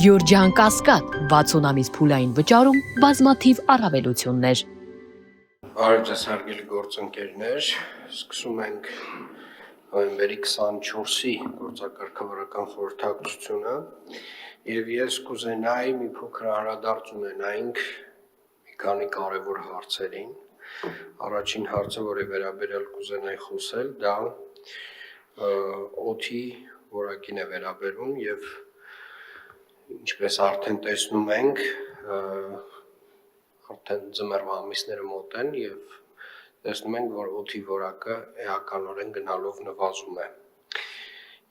Գյորջյան Կասկադ 60 ամիս փուլային վճարում բազմաթիվ առավելություններ։ Արև ձեզ հարգելի գործընկերներ, սկսում ենք նոյեմբերի 24-ի գործակարգավարական խորհրդակցությունը եւ ես կուզենայի մի փոքր անդրադարձ ունենայինք մի քանի կարևոր հարցերին։ Առաջին հարցը, որի վերաբերյալ կուզենայի խոսել, դա օդի որակին է վերաբերում եւ ինչպես արդեն տեսնում ենք, արդեն ձմեռվա ամիսները մոտ են եւ տեսնում ենք, որ օդի որակը էականորեն գնալով նվազում է։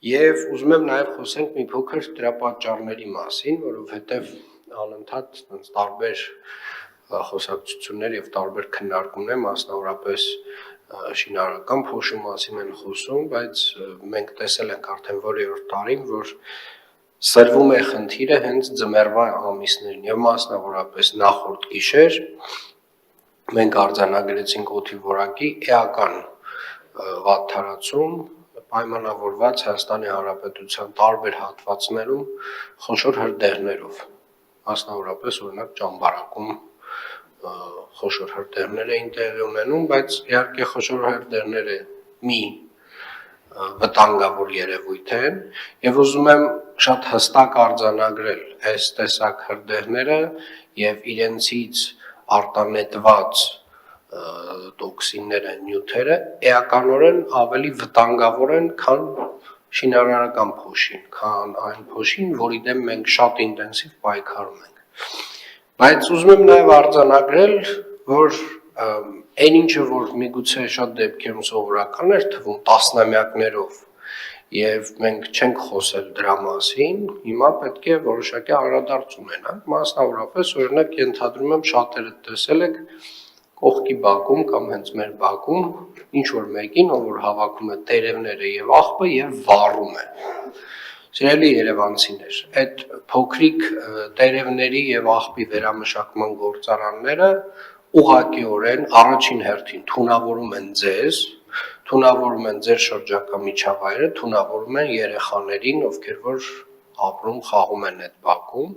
Եվ ուզում եմ նաեւ խոսենք մի փոքր դրա պատճառների մասին, որովհետեւ անընդհատ տարբեր խոսակցություններ եւ տարբեր քննարկումներ, մասնավորապես շինարարական փոշու մասին են խոսում, բայց մենք տեսել ենք արդեն որևէ տարին, որ սրվում է խնդիրը հենց ձմեռվա ամիսներին եւ մասնավորապես նախորդ գիշեր մենք արձանագրեցինք օդի որակի էական վատթարացում, պայմանավորված Հայաստանի Հանրապետության տարբեր հատվածներում խոշոր հրդեհներով, մասնավորապես օրինակ Ճամբարակում խոշոր հրդեհներ էին տեղի ունենում, բայց իհարկե խոշոր հրդեհները մի վտանգավոր երևույթ են եւ ուզում եմ շատ հստակ արձանագրել այս տեսակ հրդեհները եւ իրենցից արտանետված տոքսինները, նյութերը էականորեն ավելի վտանգավոր են, քան շինարարական փոշին, քան այն փոշին, որի դեմ մենք շատ ինտենսիվ պայքարում ենք։ Բայց ուզում եմ նաեւ արձանագրել, որ այն ինչը որ միգուցե շատ դեպքերում սովորական էր թվում տասնամյակներով եւ մենք չենք խոսել դրա մասին, հիմա պետք է որոշակի անդրադարձ ունենանք, մասնավորապես օրինակ ենթադրում եմ շատերը տեսել եք կողքի բակում կամ հենց մեր բակում ինչ որ մեկին, ով որ հավաքում է տերևները եւ աղբը եւ վառում է։ Սիրելի երևանցիներ, այդ փոքրիկ տերևների եւ աղբի վերամշակման գործարանները ուղղակիորեն առաջին հերթին թունավորում են ձեզ, թունավորում են ձեր շրջակա միջավայրը, թունավորում են երեխաներին, ովքեր որ ապրում, խաղում են այդ բակում,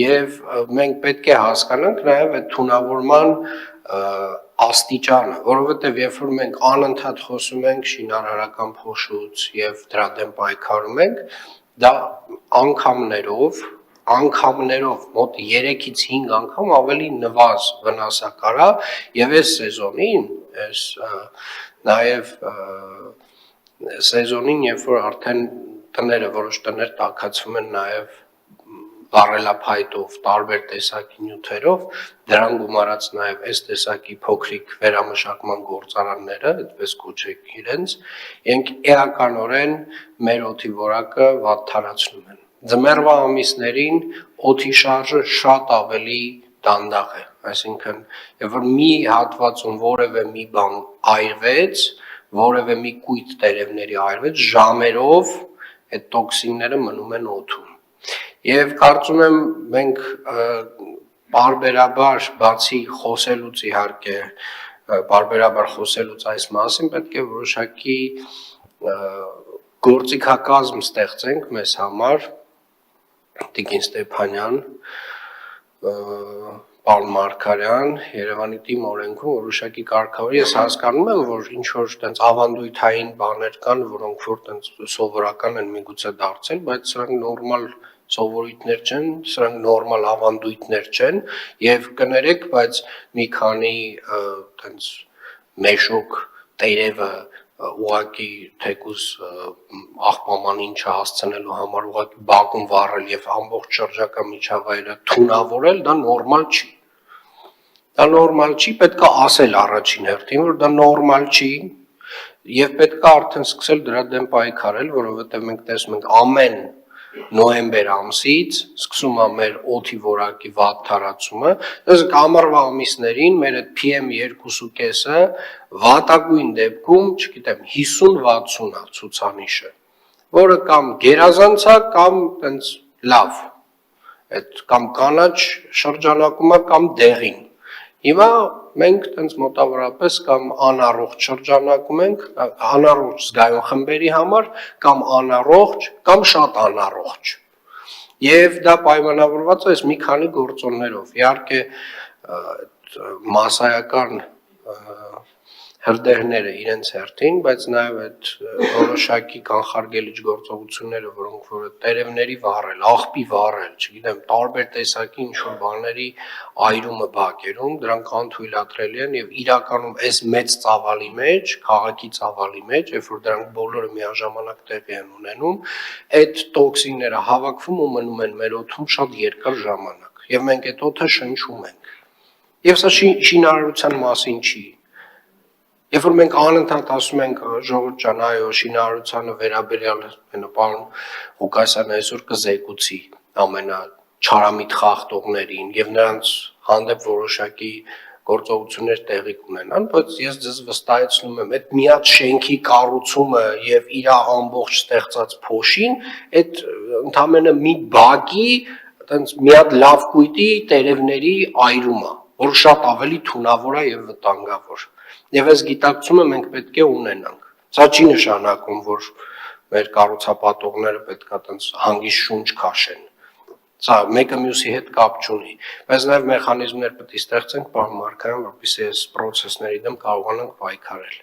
եւ մենք պետք է հասկանանք նաեւ այդ թունավորման աստիճանը, որովհետեւ երբ որ մենք անընդհատ խոսում ենք շինարարական փոշուց եւ դրա դեմ պայքարում ենք, դա անգամներով մոտ 3-ից 5 անգամ ավելի նվազ վնասակար է եւ այս սեզոնին, նաեւ սեզոնին, երբ որ արդեն որոշ տներ տաքացվում են նաեւ վառելափայտով, տարբեր տեսակի նյութերով, դրան գումարած նաեւ այս տեսակի փոքրիկ վերամշակման գործարանները, այդպես կոչեք իրենց, իրենք էականորեն մեր օդի որակը վատթարացնում են։ Ձմեռվա ամիսներին օդի շարժը շատ ավելի դանդաղ է, այսինքն երբ որ մի հատվածում որևէ մի բան այրվեց, որևէ մի կույտ տերևների այրվեց, ժամերով այդ տոքսինները մնում են օդում։ Եվ կարծում եմ մենք պարբերաբար բացի խոսելուց իհարկե պարբերաբար խոսելուց այս մասին պետք է որոշակի գործիքակազմ ստեղծենք մեզ համար, Տիկին Ստեփանյան, պարոն Մարգարյան, Երևանի թիմ օրենքում որոշակի կարգավոր, ես հասկանում եմ, որ ինչ որ տենց ավանդույթային բաներ կան, որոնք որ տենց սովորական են միգուցե դարձել, բայց սրանք նորմալ սովորույթներ չեն, սրանք նորմալ ավանդույթներ չեն եւ կներեք, բայց մի քանի տենց մեշոք տերևը ուղակի թեկուզ աղբամանին չհասցնելու համար ուղակի բակում վառել եւ ամբողջ շրջակա միջավայրը թունավորել, դա նորմալ չի։ Դա նորմալ չի, պետք է ասել առաջին հերթին, որ դա նորմալ չի եւ պետք է արդեն սկսել դրա դեմ պայքարել, որովհետեւ մենք տեսնում ենք ամեն նոյեմբեր ամսից սկսում է մեր օդի որակի վատթարացումը, այսինքն ամառվա ամիսներին մեր այդ PM2.5-ը վատագույն դեպքում, չգիտեմ, 50-60 է ցուցանիշը, որը կամ գերազանց է, կամ տենց լավ, այդ կամ կանաչ շրջանակում է, կամ դեղին։ Հիմա մենք տենց մոտավորապես կամ անառողջ շրջանակում ենք, անառողջ զգայուն խմբերի համար, կամ անառողջ, կամ շատ անառողջ։ Եվ դա պայմանավորված է մի քանի գործոններով։ Իհարկե մասսայական հրդեհները իրենց հերթին, բայց նաև այդ որոշակի կանխարգելիչ գործողությունները, որոնք որ տերևների վառել, աղբի վառել, չգիտեմ, տարբեր տեսակի ինչ-որ բաների այրումը բակերում, դրանք անթույլատրելի են եւ իրականում այս մեծ ծավալի մեջ, քաղաքի ծավալի մեջ, երբ որ դրանք բոլորը միաժամանակ տեղի են ունենում, այդ տոքսինները հավաքվում ու մնում են մեր օդում շատ երկար ժամանակ եւ մենք այդ օդը շնչում ենք։ Եվ սա շինարարության մասին չի։ Երբ որ մենք անընդհատ ասում ենք ժողովուրդ ջան, այո, շինարարությանը վերաբերյալ պարոն Ղուկասյանը այսօր կզեկուցի ամենաչարամիտ խախտողներին եւ նրանց հանդեպ որոշակի գործողություններ տեղի կունենան, բայց ես ձեզ վստահեցնում եմ, այդ միած շենքի կառուցումը եւ իր ամբողջ ստեղծած փոշին, այդ ընդամենը մի բակի, այտենց մի հատ լավ կույտի տերևների այրումը, որը շատ ավելի թունավոր է եւ վտանգավոր։ Եվ այս գիտակցումը մենք պետք է ունենանք։ Սա չի նշանակում, որ մեր կառուցապատողները պետք է այտենց հանգիստ շունչ քաշեն։ Սա մեկը մյուսի հետ կապ չունի, բայց նաև մեխանիզմներ պետք է ստեղծենք, պարոն Մարգարյան, որպեսզի այս process-ների դեմ կարողանանք պայքարել։